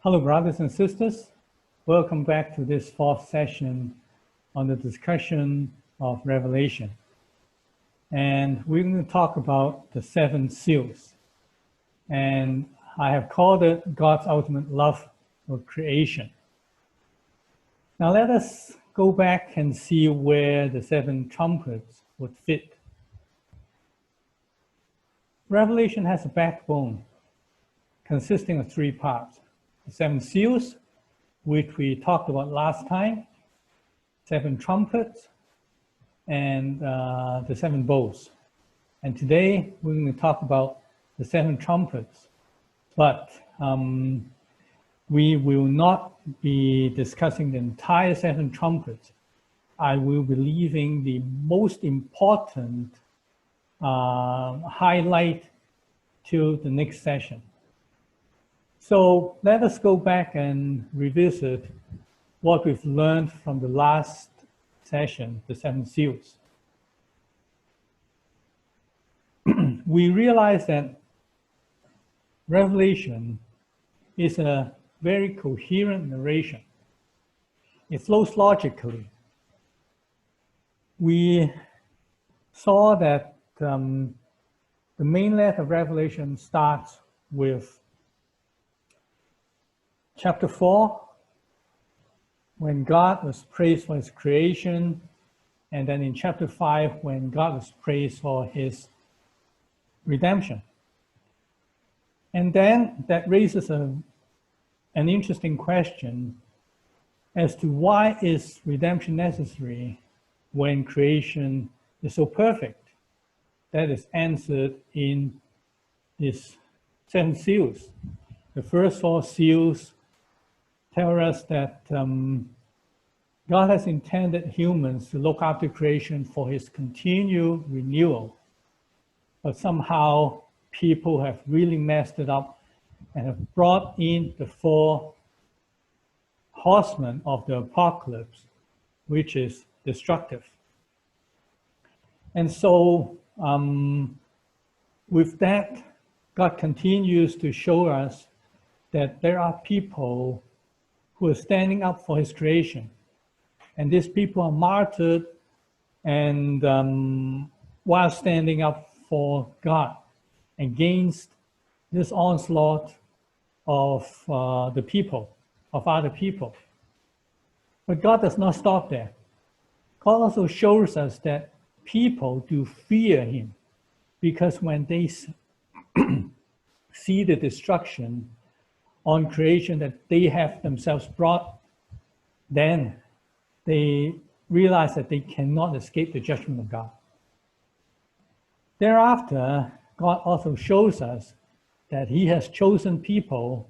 Hello, brothers and sisters. Welcome back to this fourth session on the discussion of Revelation. And we're going to talk about the seven seals. And I have called it God's ultimate love for creation. Now let us go back and see where the seven trumpets would fit. Revelation has a backbone consisting of three parts. The seven seals, which we talked about last time, seven trumpets, and the seven bowls. And today we're going to talk about the seven trumpets, but we will not be discussing the entire seven trumpets. I will be leaving the most important highlight to the next session. So let us go back and revisit what we've learned from the last session, the seven seals. We realize that Revelation is a very coherent narration. It flows logically. We saw that the main letter of Revelation starts with Chapter 4, when God was praised for his creation, and then in chapter 5, when God was praised for his redemption. And then that raises an interesting question as to why is redemption necessary when creation is so perfect? That is answered in these seven seals. The first four seals tell us that God has intended humans to look after creation for his continual renewal. But somehow people have really messed it up and have brought in the four horsemen of the apocalypse, which is destructive. And so with that, God continues to show us that there are people who are standing up for his creation. And these people are martyred and while standing up for God against this onslaught of the people, of other people. But God does not stop there. God also shows us that people do fear him, because when they see the destruction on creation that they have themselves brought, then they realize that they cannot escape the judgment of God. Thereafter, God also shows us that he has chosen people,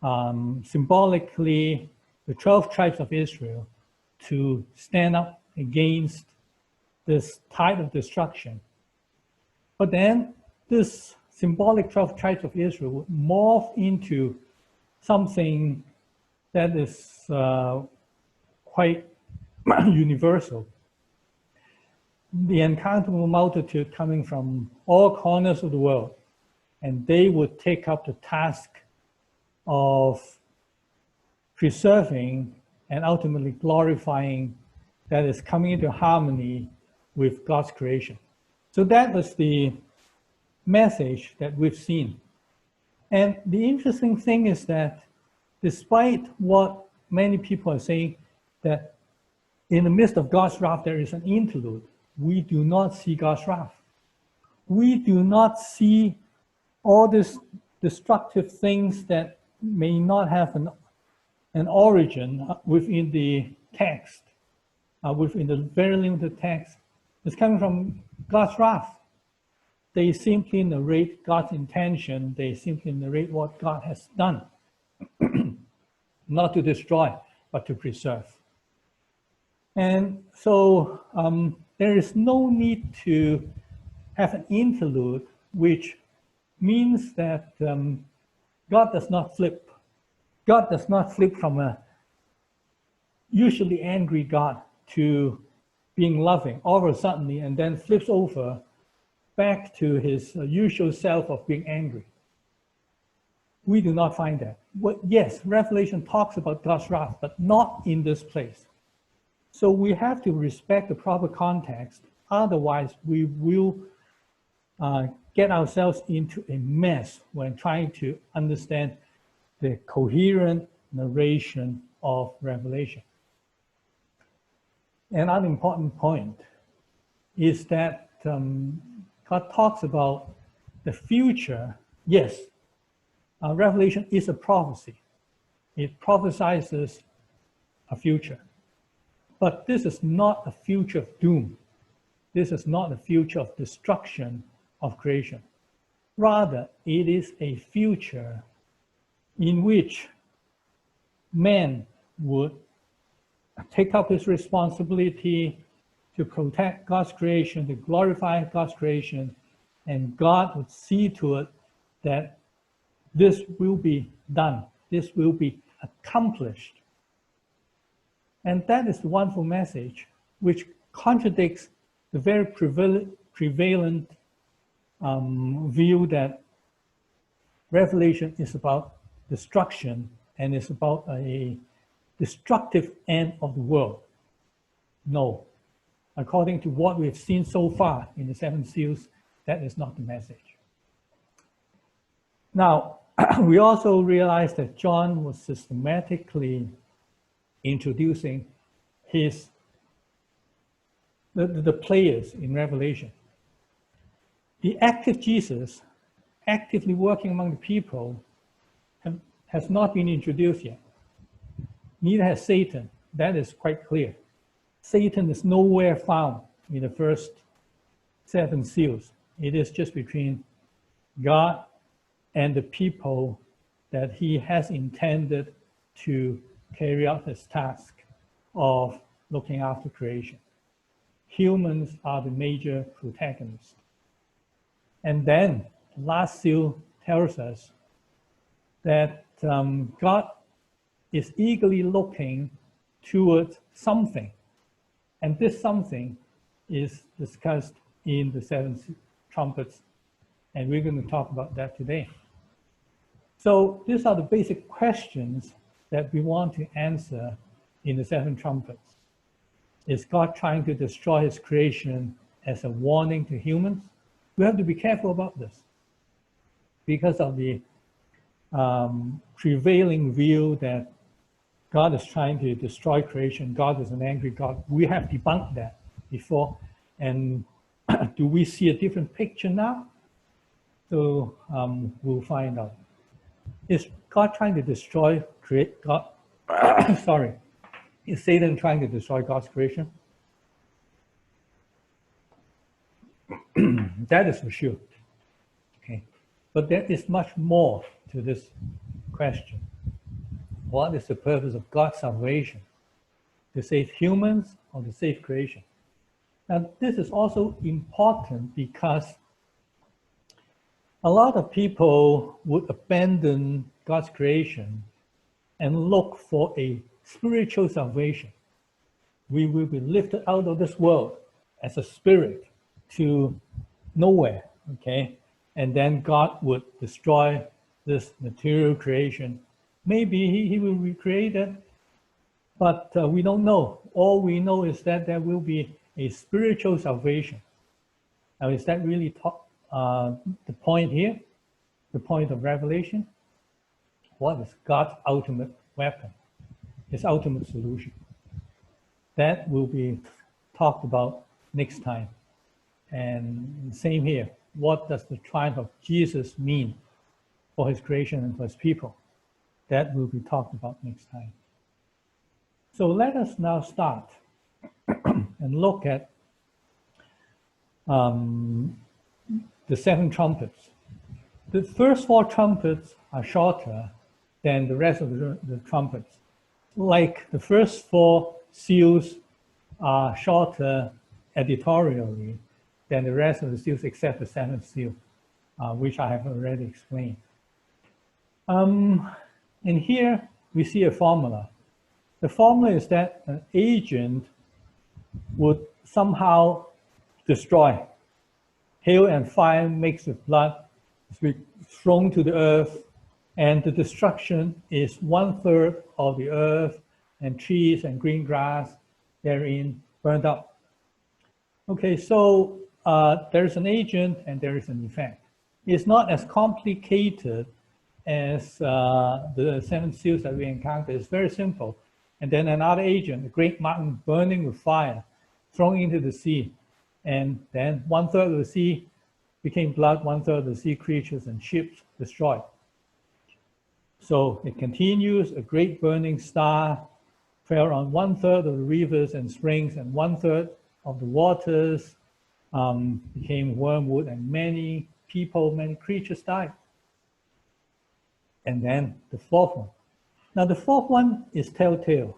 symbolically the 12 tribes of Israel, to stand up against this tide of destruction. But then this symbolic 12 tribes of Israel would morph into something that is quite universal. The uncountable multitude coming from all corners of the world, and they would take up the task of preserving and ultimately glorifying that is coming into harmony with God's creation. So that was the message that we've seen. And the interesting thing is that despite what many people are saying, that in the midst of God's wrath, there is an interlude, we do not see God's wrath. We do not see all these destructive things that may not have an origin within the text, within the very limited text. It's coming from God's wrath. They simply narrate God's intention. They simply narrate what God has done. Not to destroy, but to preserve. And so there is no need to have an interlude, which means that God does not flip. God does not flip from a usually angry God to being loving all of a sudden, and then flips over back to his usual self of being angry. We do not find that. Yes, Revelation talks about God's wrath, but not in this place. So we have to respect the proper context. Otherwise, we will get ourselves into a mess when trying to understand the coherent narration of Revelation. Another important point is that God talks about the future. Yes, Revelation is a prophecy. It prophesies a future. But this is not a future of doom. This is not a future of destruction of creation. Rather, it is a future in which man would take up his responsibility to protect God's creation, to glorify God's creation, and God would see to it that this will be done, this will be accomplished. And that is the wonderful message which contradicts the very prevalent view that Revelation is about destruction and is about a destructive end of the world. No. According to what we've seen so far in the seven seals, that is not the message. Now, we also realize that John was systematically introducing the players in Revelation. The active Jesus, actively working among the people, has not been introduced yet. Neither has Satan. That is quite clear. Satan is nowhere found in the first seven seals. It is just between God and the people that he has intended to carry out his task of looking after creation. Humans are the major protagonists. And then the last seal tells us that God is eagerly looking towards something. And this something is discussed in the seven trumpets. And we're going to talk about that today. So these are the basic questions that we want to answer in the seven trumpets. Is God trying to destroy his creation as a warning to humans? We have to be careful about this because of the prevailing view that God is trying to destroy creation. God is an angry God. We have debunked that before. And do we see a different picture now? So we'll find out. Is God trying to destroy God? Sorry. Is Satan trying to destroy God's creation? That is for sure. Okay. But there is much more to this question. What is the purpose of God's salvation? To save humans or to save creation? Now, this is also important because a lot of people would abandon God's creation and look for a spiritual salvation. We will be lifted out of this world as a spirit to nowhere, okay? And then God would destroy this material creation. Maybe he will recreate it, but we don't know. All we know is that there will be a spiritual salvation. Now, is that really the point here? The point of Revelation? What is God's ultimate weapon? His ultimate solution? That will be talked about next time. And same here. What does the triumph of Jesus mean for his creation and for his people? That will be talked about next time. So let us now start and look at the seven trumpets. The first four trumpets are shorter than the rest of the trumpets. Like the first four seals are shorter editorially than the rest of the seals except the seventh seal, which I have already explained. And here we see a formula. The formula is that an agent would somehow destroy. Hail and fire mixed with blood is thrown to the earth, And the destruction is 1/3 of the earth and trees and green grass therein burned up. Okay, so there's an agent and there is an effect. It's not as complicated as the 7 seals that we encounter. It's very simple. And then another agent, a great mountain burning with fire, thrown into the sea. And then 1/3 of the sea became blood, 1/3 of the sea creatures and ships destroyed. So it continues, a great burning star fell on 1/3 of the rivers and springs, and 1/3 of the waters became wormwood, and many people, many creatures died. And then the fourth one. Now the fourth one is telltale.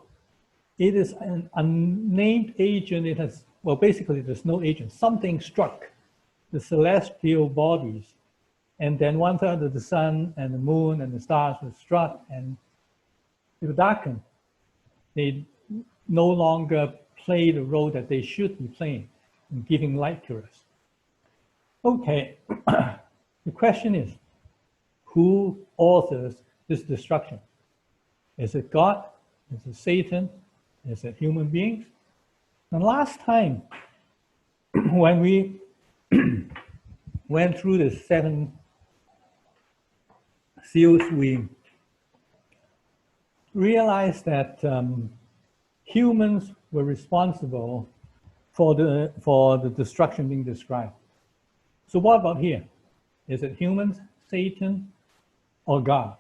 It is an unnamed agent. It has, well, basically there's no agent. Something struck the celestial bodies, and then 1/3 of the sun and the moon and the stars were struck and they were darkened. They no longer play the role that they should be playing in giving light to us. Okay, the question is, who authors this destruction? Is it God? Is it Satan? Is it human beings? And last time, when we went through the 7 seals, we realized that humans were responsible for the destruction being described. So what about here? Is it humans, Satan, or God?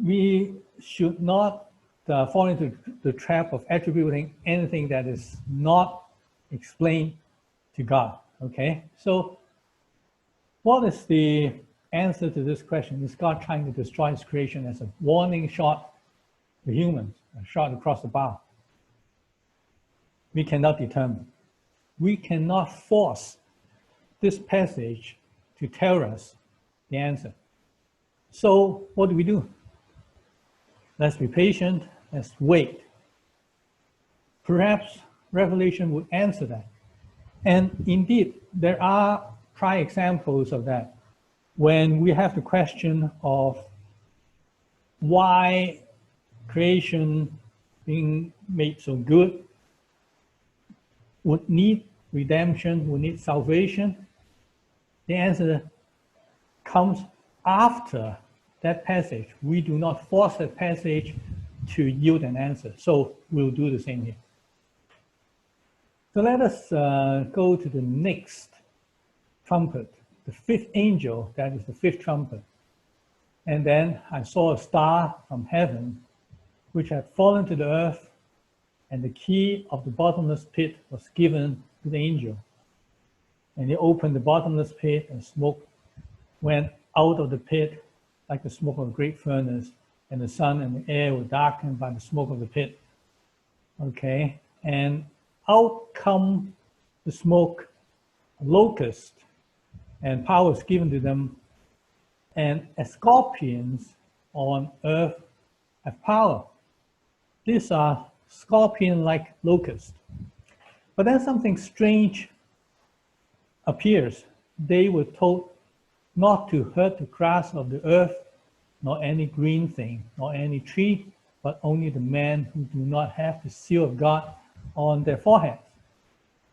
We should not fall into the trap of attributing anything that is not explained to God, okay? So what is the answer to this question? Is God trying to destroy his creation as a warning shot to humans, a shot across the bow? We cannot determine. We cannot force this passage to tell us the answer. So what do? Let's be patient, let's wait. Perhaps Revelation would answer that. And indeed, there are prime examples of that. When we have the question of why creation being made so good would need redemption, would need salvation, the answer comes after that passage. We do not force that passage to yield an answer. So we'll do the same here. So let us go to the next trumpet, the 5th angel, that is the 5th trumpet. And then I saw a star from heaven, which had fallen to the earth, and the key of the bottomless pit was given to the angel. And he opened the bottomless pit, and smoke went out of the pit like the smoke of a great furnace, and the sun and the air were darkened by the smoke of the pit. Okay, and out come the smoke, a locust, and power was given to them, and as scorpions on earth have power. These are scorpion-like locusts. But then something strange appears. They were told not to hurt the grass of the earth, nor any green thing, nor any tree, but only the men who do not have the seal of God on their foreheads.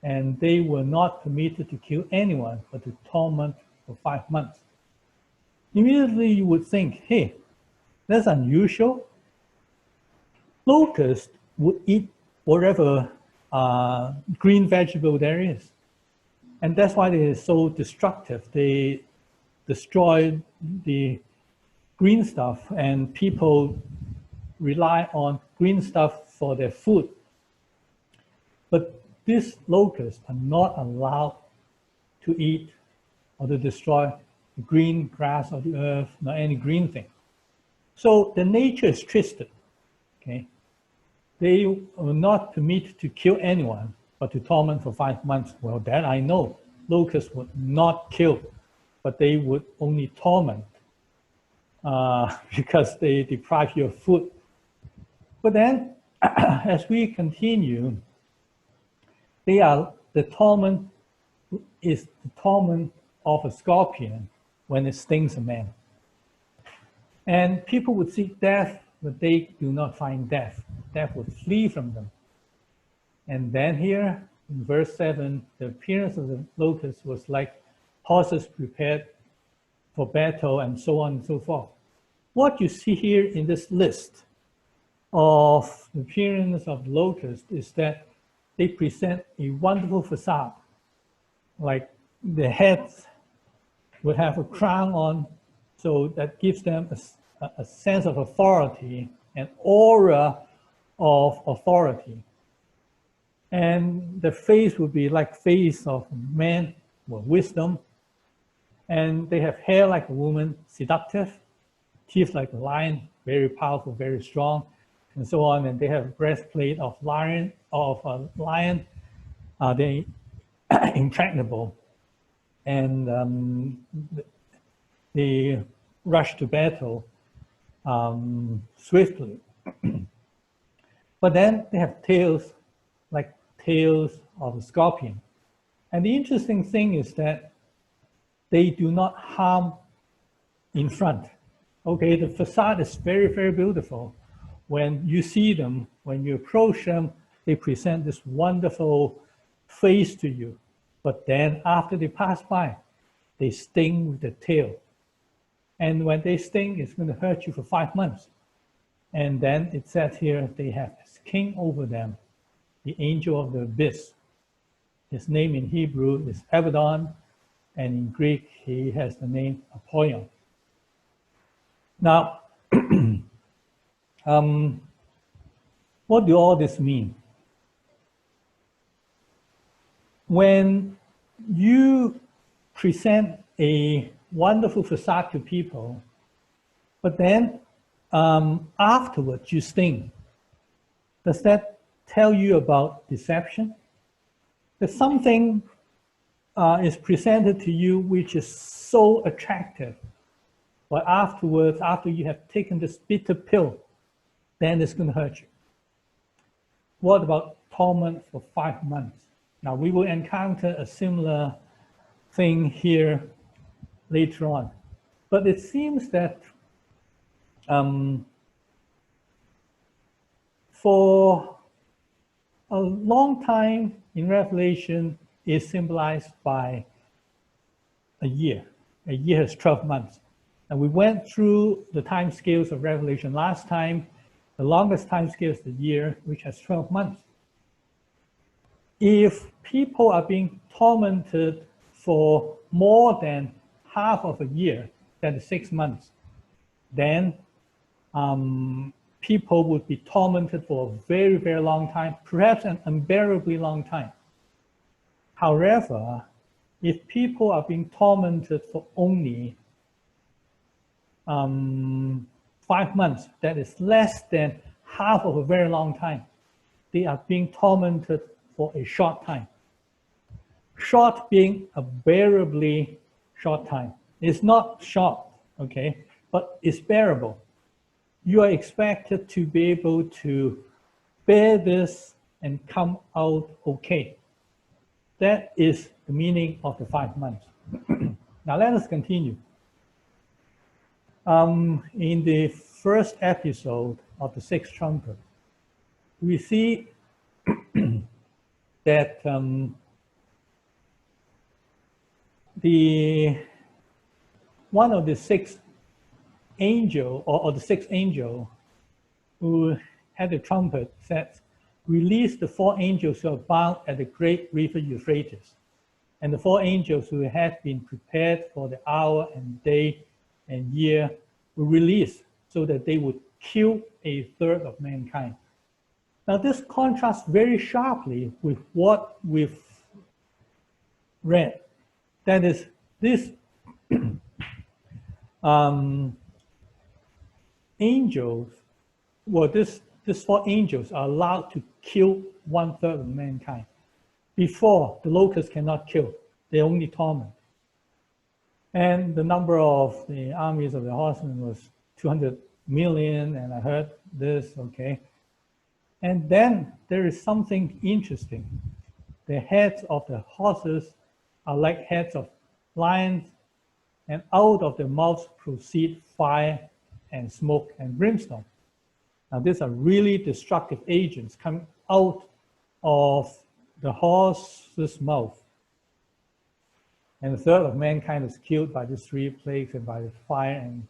And they were not permitted to kill anyone, but to torment for 5 months. Immediately you would think, hey, that's unusual. Locusts would eat whatever green vegetable there is. And that's why they are so destructive. They destroy the green stuff, and people rely on green stuff for their food. But these locusts are not allowed to eat or to destroy the green grass of the earth, nor any green thing. So the nature is twisted, okay? They are not permitted to kill anyone, but to torment for 5 months. Well, that I know. Locusts would not kill, but they would only torment because they deprive you of food. But then, as we continue, the torment is the torment of a scorpion when it stings a man. And people would seek death, but they do not find death. Death would flee from them. And then here in verse 7, the appearance of the locusts was like horses prepared for battle, and so on and so forth. What you see here in this list of the appearance of locusts is that they present a wonderful facade. Like the heads would have a crown on, so that gives them a sense of authority, an aura of authority. And the face would be like face of a man with wisdom. And they have hair like a woman, seductive, teeth like a lion, very powerful, very strong, and so on. And they have a breastplate of lion, they impregnable, and they rush to battle swiftly. But then they have tails like tails of a scorpion. And the interesting thing is that they do not harm in front. Okay, the facade is very, very beautiful. When you see them, when you approach them, they present this wonderful face to you. But then after they pass by, they sting with the tail. And when they sting, it's going to hurt you for 5 months. And then it says here, they have this king over them, the angel of the abyss. His name in Hebrew is Abaddon, and in Greek, he has the name Apollyon. Now, what do all this mean? When you present a wonderful facade to people, but then afterwards you sting, does that tell you about deception? That something is presented to you which is so attractive, but afterwards, after you have taken this bitter pill, then it's going to hurt you. What about torment for 5 months? Now, we will encounter a similar thing here later on. But it seems that for a long time in Revelation is symbolized by a year. A year is 12 months. And we went through the time scales of Revelation last time. The longest time scale is the year, which has 12 months. If people are being tormented for more than half of a year, that is 6 months, then people would be tormented for a very, very long time, perhaps an unbearably long time. However, if people are being tormented for only 5 months, that is less than half of a very long time, they are being tormented for a short time. Short being a bearably short time. It's not short, okay, but it's bearable. You are expected to be able to bear this and come out okay. That is the meaning of the 5 months. Now let us continue. In the first episode of the sixth trumpet, we see that one of the six angel or the sixth angel who had the trumpet said, "Release the 4 angels who are bound at the great river Euphrates, and the 4 angels who had been prepared for the hour and day and year were released, so that they would kill a third of mankind." Now this contrasts very sharply with what we've read. That is, this angels, well, these 4 angels are allowed to kill 1/3 of mankind. Before, the locusts cannot kill, they only torment. And the number of the armies of the horsemen was 200 million, and I heard this, okay. And then there is something interesting. The heads of the horses are like heads of lions, and out of their mouths proceed fire and smoke and brimstone. Now, these are really destructive agents coming out of the horse's mouth. And a third of mankind is killed by these three plagues and by the fire and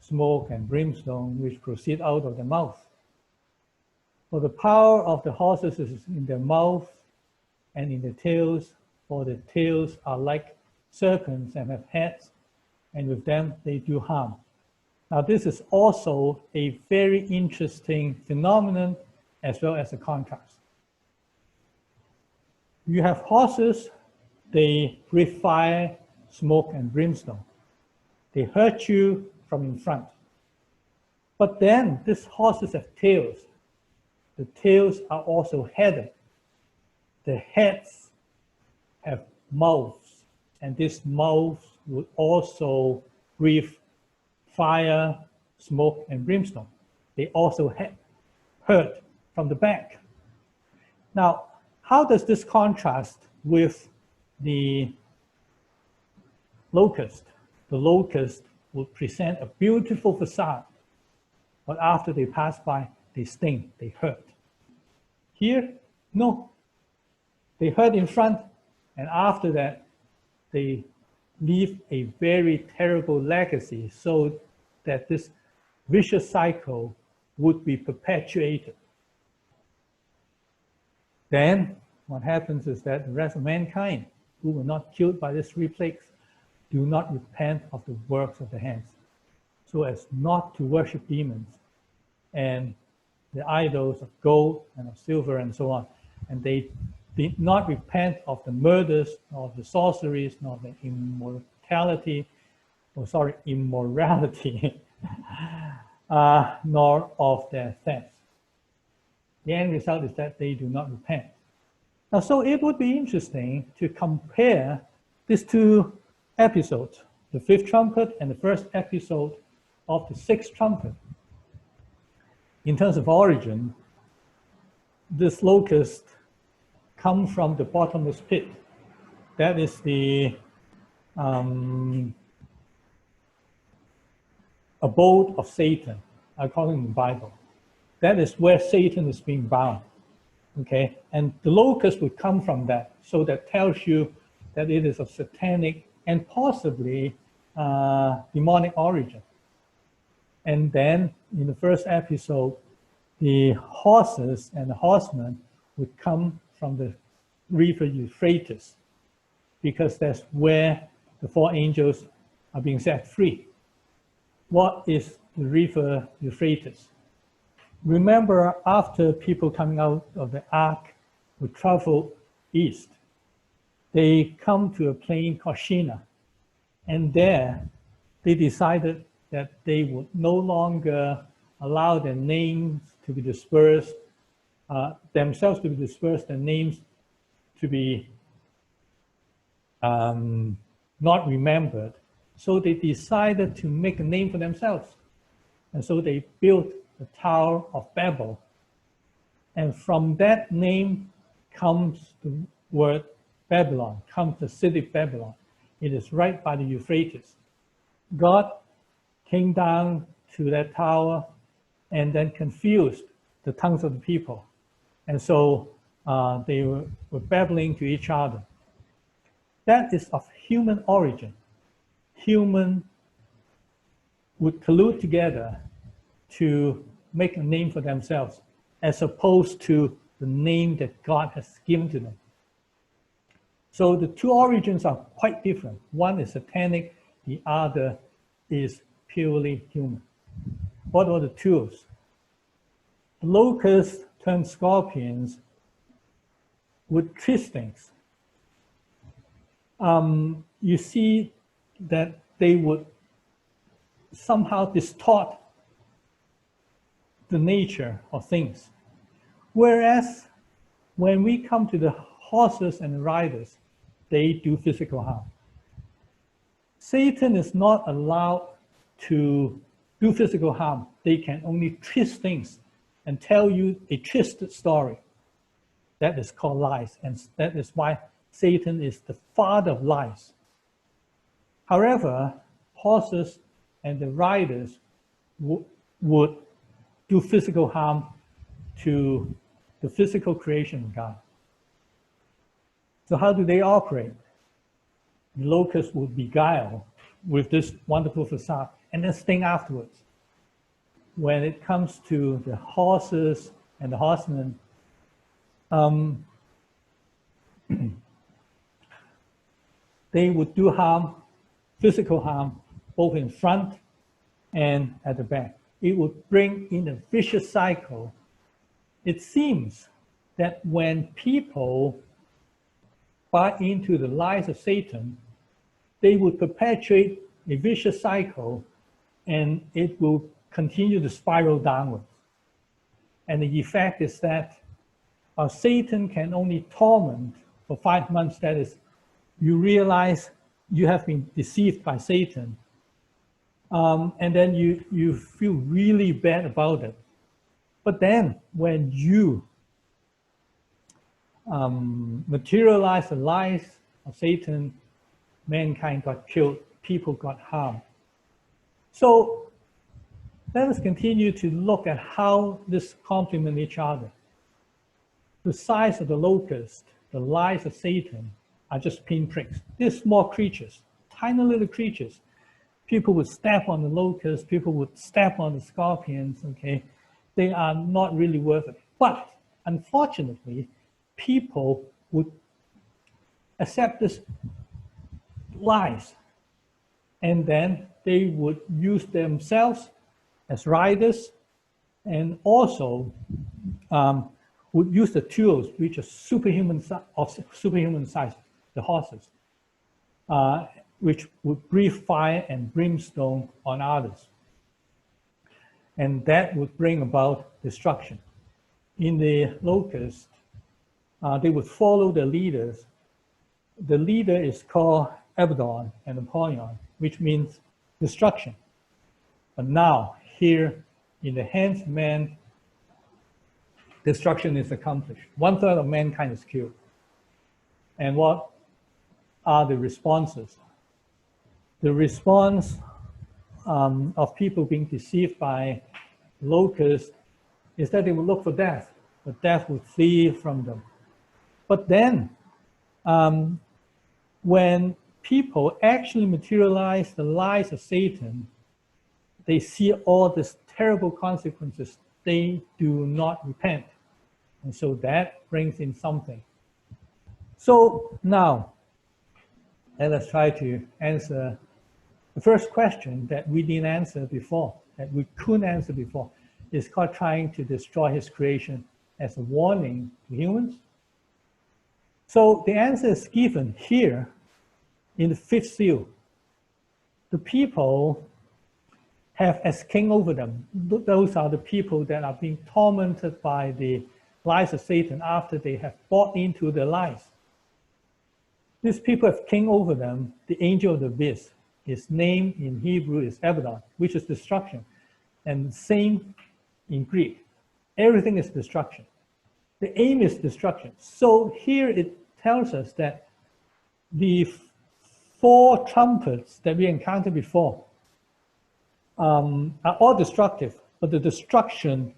smoke and brimstone which proceed out of the mouth. For the power of the horses is in their mouth and in the tails, for the tails are like serpents and have heads, and with them they do harm. Now, this is also a very interesting phenomenon as well as a contrast. You have horses, they breathe fire, smoke, and brimstone. They hurt you from in front. But then these horses have tails. The tails are also headed. The heads have mouths, and these mouths would also breathe fire, smoke, and brimstone. They also hurt from the back. Now, how does this contrast with the locust? The locust would present a beautiful facade, but after they pass by, they sting, they hurt. Here, no. They hurt in front, and after that, they leave a very terrible legacy so that this vicious cycle would be perpetuated. Then what happens is that the rest of mankind who were not killed by these three plagues do not repent of the works of their hands, so as not to worship demons and the idols of gold and of silver and so on. And they did not repent of the murders, nor the sorceries, nor the immorality, nor of their thefts. The end result is that they do not repent. Now, so it would be interesting to compare these two episodes, the fifth trumpet and the first episode of the sixth trumpet. In terms of origin, this locust come from the bottomless pit. That is the abode of Satan, according to the Bible. That is where Satan is being bound, okay? And the locust would come from that, so that tells you that it is of satanic and possibly demonic origin. And then in the first episode, the horses and the horsemen would come from the river Euphrates, because that's where the four angels are being set free. What is the river Euphrates? Remember, after people coming out of the ark would travel east, they come to a plain called Shinar, and there they decided that they would no longer allow their names to be dispersed, themselves to be dispersed, their names to be not remembered. So they decided to make a name for themselves. And so they built the Tower of Babel. And from that name comes the word Babylon, comes the city Babylon. It is right by the Euphrates. God came down to that tower and then confused the tongues of the people. And so they were babbling to each other. That is of human origin. Human would collude together to make a name for themselves, as opposed to the name that God has given to them. So the two origins are quite different. One is satanic, the other is purely human. What are the tools? The locusts turned scorpions would twist things. You see that they would somehow distort the nature of things. Whereas when we come to the horses and riders, they do physical harm. Satan is not allowed to do physical harm. They can only twist things and tell you a twisted story. That is called lies, and that is why Satan is the father of lies. However, horses and the riders would do physical harm to the physical creation of God. So how do they operate? The locusts would beguile with this wonderful facade and then sting afterwards. When it comes to the horses and the horsemen, they would do harm, physical harm, both in front and at the back. It would bring in a vicious cycle. It seems that when people buy into the lies of Satan, they would perpetuate a vicious cycle, and it will continue to spiral downwards. And the effect is that Satan can only torment for 5 months. That is, you realize you have been deceived by Satan, and then you feel really bad about it. But then when you materialize the lies of Satan, mankind got killed, people got harmed. So let us continue to look at how this complement each other. The size of the locust, the lies of Satan are just pinpricks. They're small creatures, tiny little creatures. People would step on the locust, people would step on the scorpions, okay? They are not really worth it. But unfortunately, people would accept this lies, and then they would use themselves as riders, and also would use the tools which are superhuman size, the horses, which would breathe fire and brimstone on others. And that would bring about destruction. In the locust, they would follow the leaders. The leader is called Abaddon and Apollyon, which means destruction. But now, here in the hands of man, destruction is accomplished. 1/3 of mankind is killed. And what are the responses? The response of people being deceived by locusts is that they would look for death, but death would flee from them. But then, when people actually materialize the lies of Satan, they see all these terrible consequences. They do not repent. And so that brings in something. So now, let us try to answer the first question that we didn't answer before, that we couldn't answer before, is God trying to destroy his creation as a warning to humans? So the answer is given here in the fifth seal. The people have as king over them. Those are the people that are being tormented by the lies of Satan after they have bought into the lies. These people have king over them, the angel of the abyss. His name in Hebrew is Abaddon, which is destruction. And same in Greek. Everything is destruction. The aim is destruction. So here it tells us that the 4 trumpets that we encountered before are all destructive, but the destruction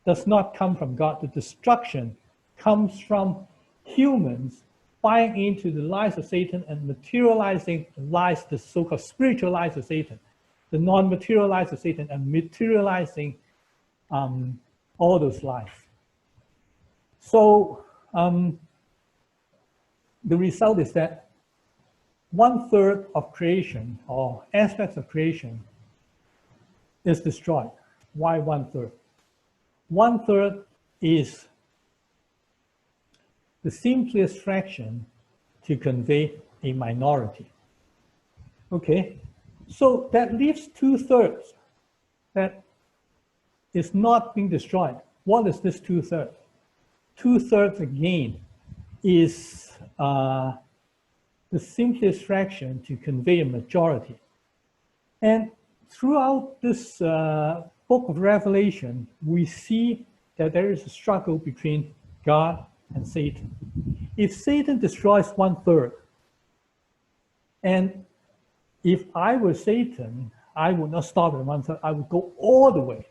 does not come from God. The destruction comes from humans buying into the lies of Satan and materializing the lies, the so-called spiritual lies of Satan, the non-material lies of Satan, and materializing all those lies. So the result is that 1/3 of creation, or aspects of creation, is destroyed. Why 1/3? 1/3 is the simplest fraction to convey a minority. Okay, so that leaves 2/3 that is not being destroyed. What is this 2/3? 2/3 again is the simplest fraction to convey a majority. And throughout this book of Revelation, we see that there is a struggle between God and Satan. If Satan destroys 1/3, and if I were Satan, I would not stop at 1/3. I would go all the way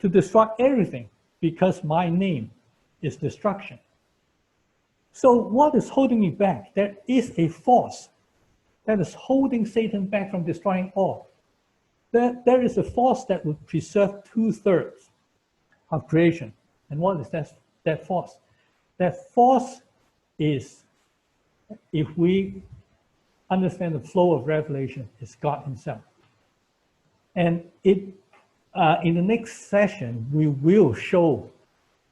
to destroy everything, because my name is destruction. So what is holding me back? There is a force that is holding Satan back from destroying all. There is a force that would preserve 2/3 of creation. And what is that force? That force is, if we understand the flow of revelation, is God himself. And in the next session, we will show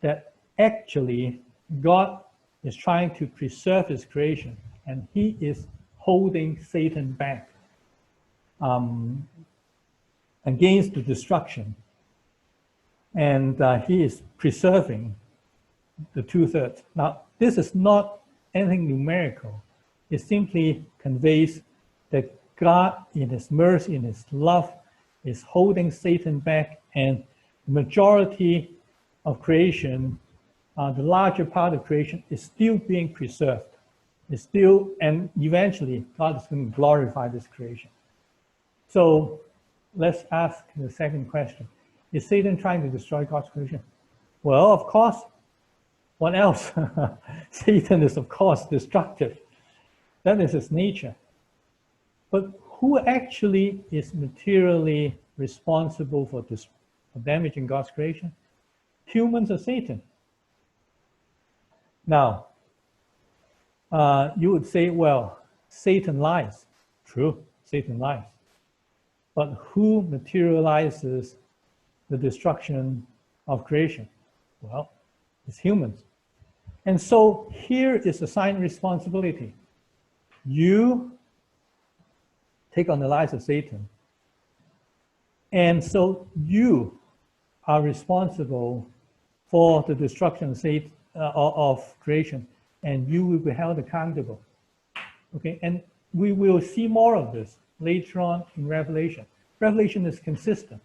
that actually God is trying to preserve his creation, and he is holding Satan back against the destruction. And he is preserving the 2/3. Now, this is not anything numerical. It simply conveys that God, in his mercy, in his love, is holding Satan back, and the majority of creation, the larger part of creation, is still being preserved. It's still, and eventually God is going to glorify this creation. So let's ask the second question. Is Satan trying to destroy God's creation? Well, of course. What else? Satan is, of course, destructive. That is his nature. But who actually is materially responsible for damaging God's creation? Humans or Satan? Now, you would say, well, Satan lies. True, Satan lies. But who materializes the destruction of creation? Well, it's humans. And so here is assigned responsibility. You take on the lies of Satan. And so you are responsible for the destruction of creation, and you will be held accountable. Okay, and we will see more of this later on in Revelation. Revelation is consistent.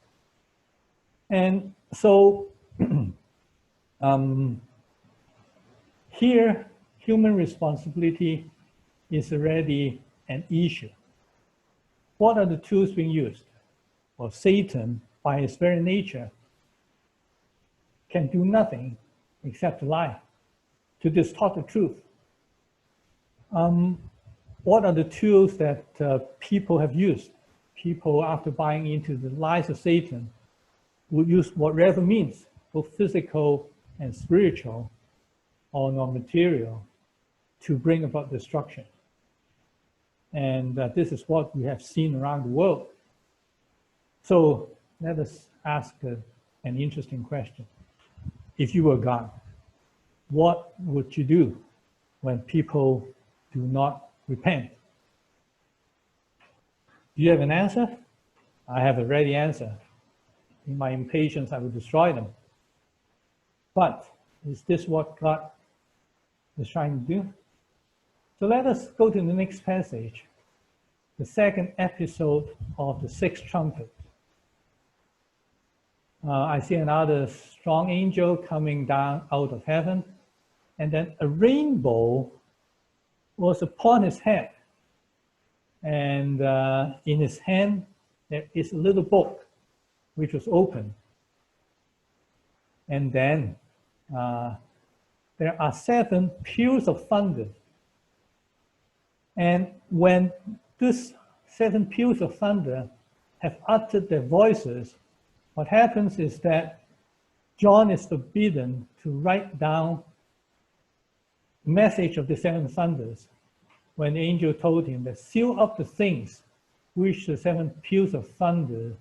And so here, human responsibility is already an issue. What are the tools being used? Well, Satan, by his very nature, can do nothing except to lie, to distort the truth. What are the tools that people have used? People, after buying into the lies of Satan, will use whatever means, both physical and spiritual, or non-material, to bring about destruction. And this is what we have seen around the world. So let us ask an interesting question. If you were God, what would you do when people do not repent? Do you have an answer? I have a ready answer. In my impatience, I will destroy them. But is this what God is trying to do? So let us go to the next passage, the second episode of the sixth trumpet. I see another strong angel coming down out of heaven, and then a rainbow was upon his head. And in his hand, there is a little book, which was open. And then there are 7 peals of thunder. And when these 7 peals of thunder have uttered their voices, what happens is that John is forbidden to write down the message of the 7 thunders, when the angel told him that seal up the things which the 7 peals of thunder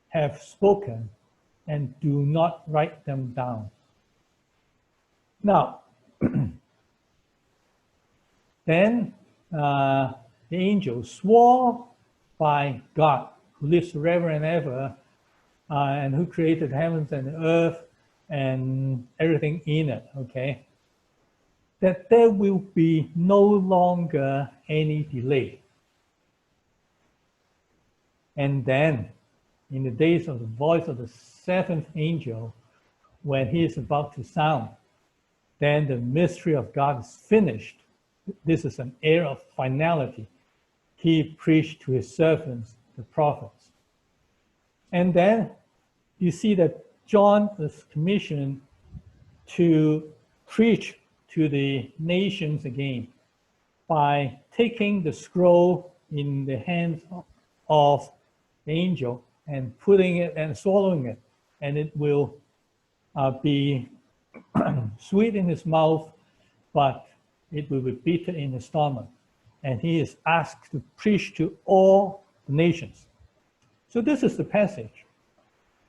have spoken, and do not write them down. Now, then the angel swore by God, who lives forever and ever, and who created heavens and earth and everything in it, okay, that there will be no longer any delay. And then, in the days of the voice of the 7th angel, when he is about to sound, then the mystery of God is finished. This is an era of finality. He preached to his servants, the prophets. And then you see that John is commissioned to preach to the nations again by taking the scroll in the hands of the angel and putting it and swallowing it, and it will be sweet in his mouth, but it will be bitter in his stomach. And he is asked to preach to all the nations. So this is the passage.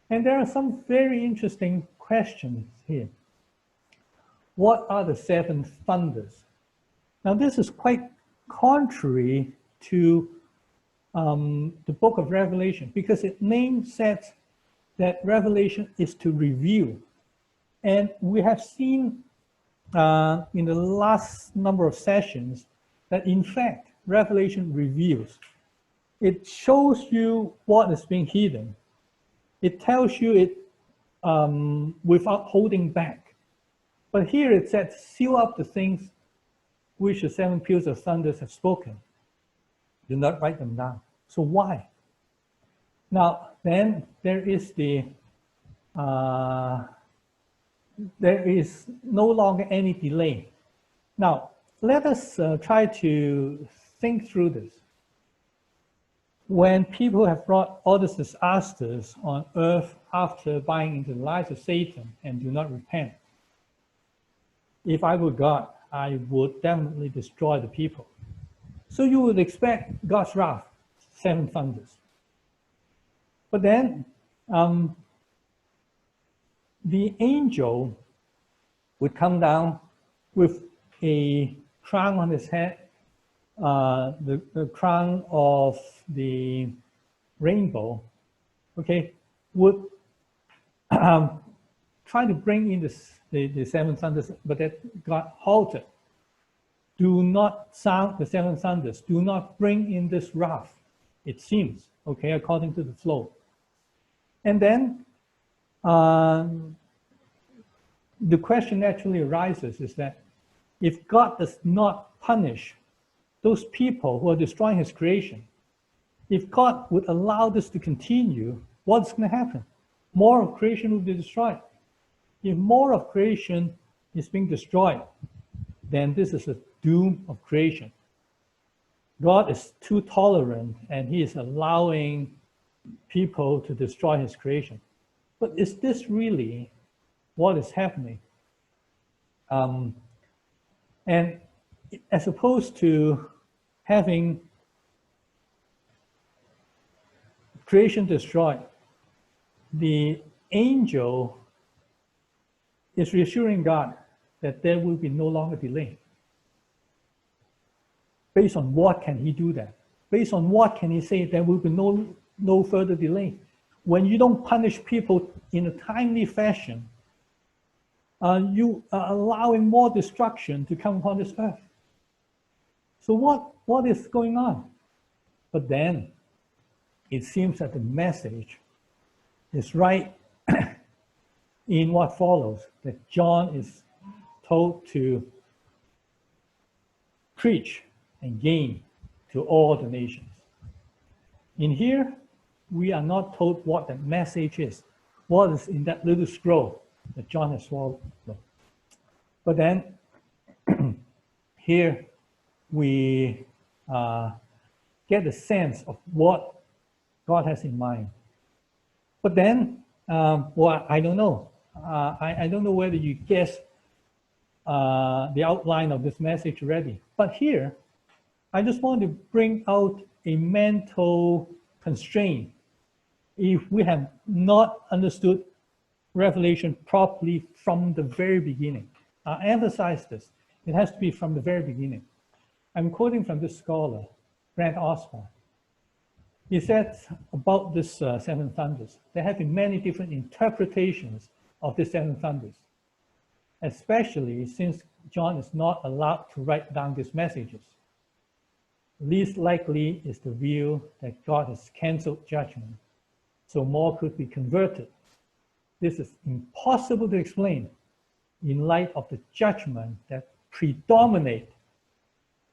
And there are some very interesting questions here. What are the seven thunders? Now, this is quite contrary to the book of Revelation, because it name sets that Revelation is to reveal. And we have seen in the last number of sessions that, in fact, Revelation reveals. It shows you what is being hidden. It tells you it without holding back. But here it said, seal up the things which the seven peals of thunders have spoken. Do not write them down. So why? Now, then there is there is no longer any delay. Now, let us try to think through this. When people have brought all these disasters on earth after buying into the lies of Satan and do not repent, if I were God, I would definitely destroy the people. So you would expect God's wrath, seven thunders. But then the angel would come down with a crown on his head, the crown of the rainbow, okay, would try to bring in the seven thunders, but that got halted. Do not sound the seven thunders. Do not bring in this wrath, it seems, okay, according to the flow. And then the question naturally arises is that if God does not punish those people who are destroying his creation, if God would allow this to continue, what's going to happen? More of creation will be destroyed. If more of creation is being destroyed, then this is a doom of creation. God is too tolerant and he is allowing people to destroy his creation. But is this really what is happening? And as opposed to having creation destroyed, the angel is reassuring God that there will be no longer delay. Based on what can he do that? Based on what can he say there will be no further delay? When you don't punish people in a timely fashion, you are allowing more destruction to come upon this earth. So what is going on? But then it seems that the message is right in what follows, that John is told to preach and gain to all the nations. In here, we are not told what the message is, what is in that little scroll that John has swallowed. But then here we get a sense of what God has in mind. But then, well, I don't know. I don't know whether you guess the outline of this message already. But here, I just want to bring out a mental constraint. If we have not understood Revelation properly from the very beginning, I emphasize this. It has to be from the very beginning. I'm quoting from this scholar, Grant Osborne. He said about this seven thunders, there have been many different interpretations of the seven thunders, especially since John is not allowed to write down these messages. Least likely is the view that God has canceled judgment, so more could be converted. This is impossible to explain in light of the judgment that predominate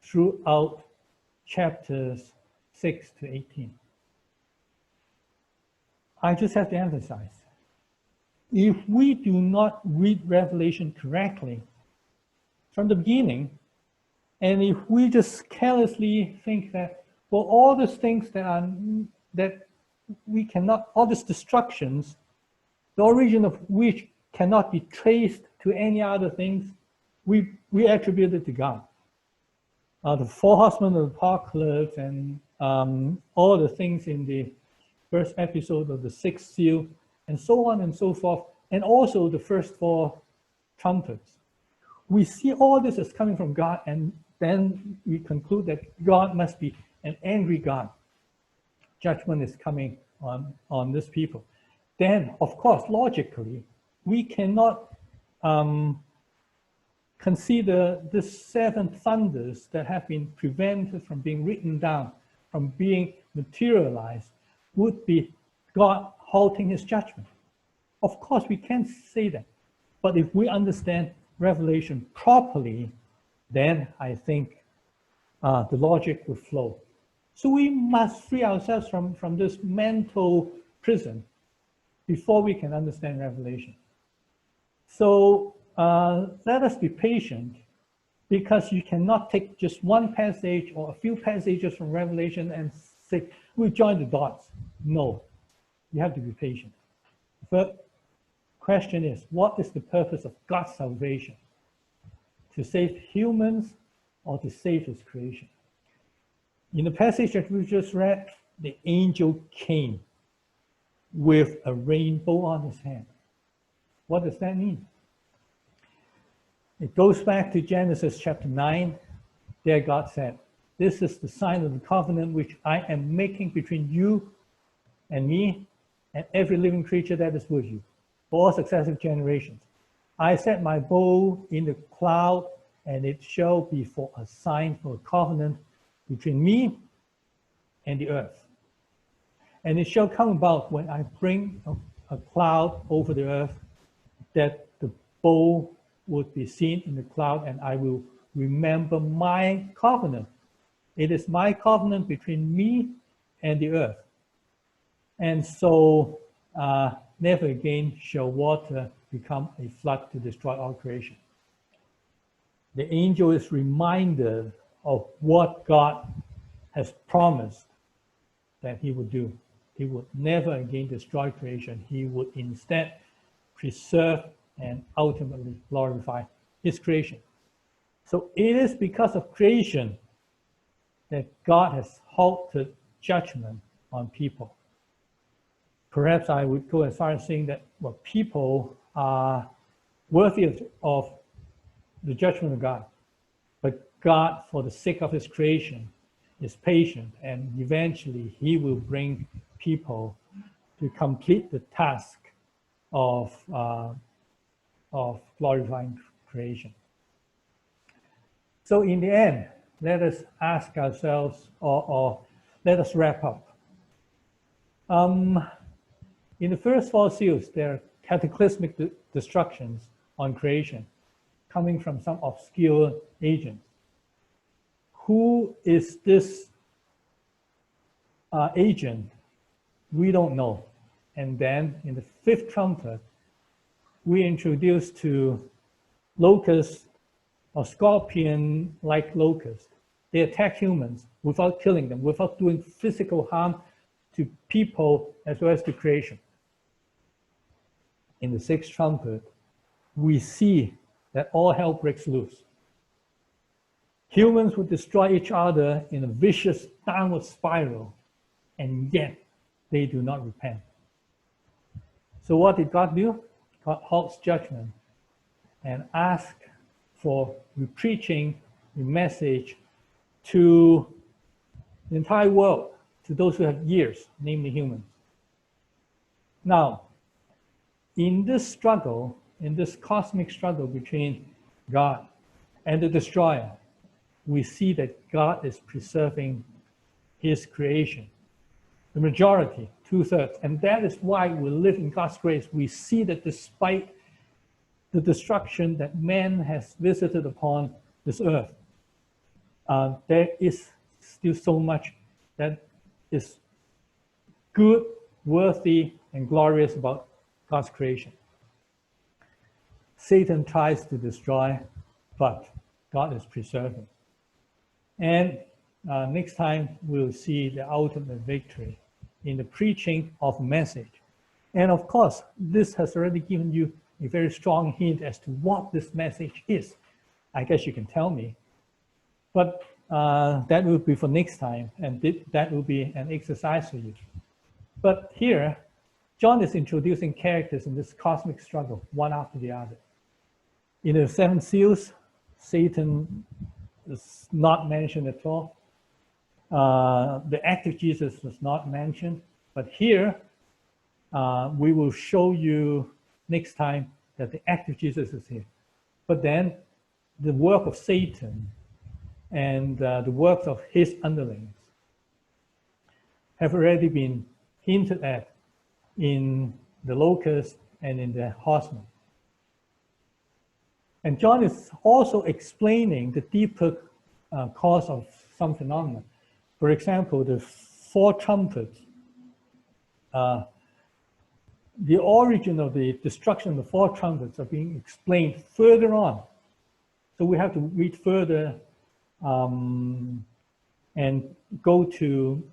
throughout chapters 6 to 18. I just have to emphasize, if we do not read Revelation correctly from the beginning, and if we just carelessly think that, well, all these things that we cannot, all these destructions, the origin of which cannot be traced to any other things, we attribute it to God. The four horsemen of the apocalypse and all the things in the first episode of the sixth seal, and so on and so forth, and also the first four trumpets. We see all this as coming from God, and then we conclude that God must be an angry God. Judgment is coming on this people. Then, of course, logically, we cannot consider the seven thunders that have been prevented from being written down, from being materialized, would be God halting his judgment. Of course, we can't say that. But if we understand Revelation properly, then I think the logic would flow. So we must free ourselves from this mental prison before we can understand Revelation. So let us be patient, because you cannot take just one passage or a few passages from Revelation and say, we join the dots. No, you have to be patient. But question is, what is the purpose of God's salvation? To save humans or to save his creation? In the passage that we just read, the angel came with a rainbow on his hand. What does that mean? It goes back to Genesis chapter 9. There God said, this is the sign of the covenant which I am making between you and me and every living creature that is with you for all successive generations. I set my bow in the cloud, and it shall be for a sign, for a covenant between me and the earth. And it shall come about when I bring a cloud over the earth, that the bow would be seen in the cloud, and I will remember my covenant. It is my covenant between me and the earth. And so never again shall water become a flood to destroy all creation. The angel is reminded of what God has promised that he would do. He would never again destroy creation. He would instead preserve and ultimately glorify his creation. So it is because of creation that God has halted judgment on people. Perhaps I would go as far as saying that people are worthy of the judgment of God, but God, for the sake of his creation, is patient, and eventually he will bring people to complete the task of glorifying creation. So in the end, let us ask ourselves, or let us wrap up. In the first four seals, there are cataclysmic destructions on creation coming from some obscure agent. Who is this agent? We don't know. And then in the fifth trumpet, we introduce to locusts or scorpion-like locusts. They attack humans without killing them, without doing physical harm to people as well as to creation. In the sixth trumpet, we see that all hell breaks loose. Humans would destroy each other in a vicious downward spiral, and yet they do not repent. So what did God do? God halts judgment and asks for preaching the message to the entire world, to those who have ears, namely humans. Now, in this struggle, in this cosmic struggle between God and the destroyer, we see that God is preserving his creation. The majority, 2/3. And that is why we live in God's grace. We see that despite the destruction that man has visited upon this earth, there is still so much that is good, worthy, and glorious about God's creation. Satan tries to destroy, but God is preserving. And next time, we'll see the ultimate victory in the preaching of a message. And of course, this has already given you a very strong hint as to what this message is. I guess you can tell me. But that will be for next time, and that will be an exercise for you. But here, John is introducing characters in this cosmic struggle, one after the other. In the seven seals, Satan is not mentioned at all. The active Jesus was not mentioned, but here we will show you next time that the active Jesus is here. But then the work of Satan and the works of his underlings have already been hinted at in the locust and in the horseman. And John is also explaining the deeper cause of some phenomena. For example, the four trumpets, the origin of the destruction of the four trumpets are being explained further on. So we have to read further and go to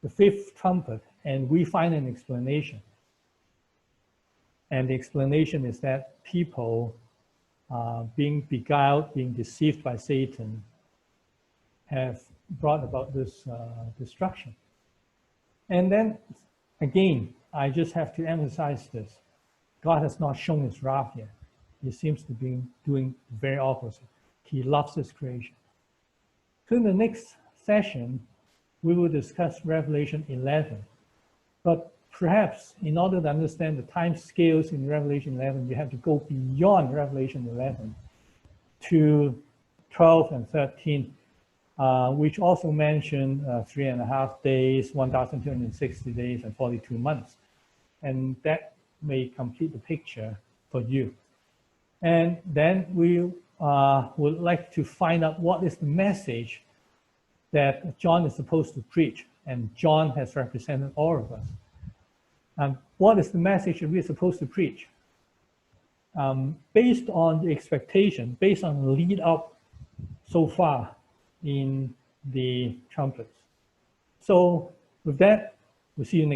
the fifth trumpet, and we find an explanation. And the explanation is that people being beguiled, being deceived by Satan, have brought about this destruction. And then, again, I just have to emphasize this. God has not shown his wrath yet. He seems to be doing the very opposite. He loves his creation. So in the next session, we will discuss Revelation 11. But perhaps in order to understand the time scales in Revelation 11, you have to go beyond Revelation 11 to 12 and 13, which also mention 3.5 days, 1,260 days, and 42 months. And that may complete the picture for you. And then we would like to find out what is the message that John is supposed to preach. And John has represented all of us. And what is the message that we're supposed to preach? Based on the expectation, based on the lead up so far in the trumpets. So with that, we'll see you next.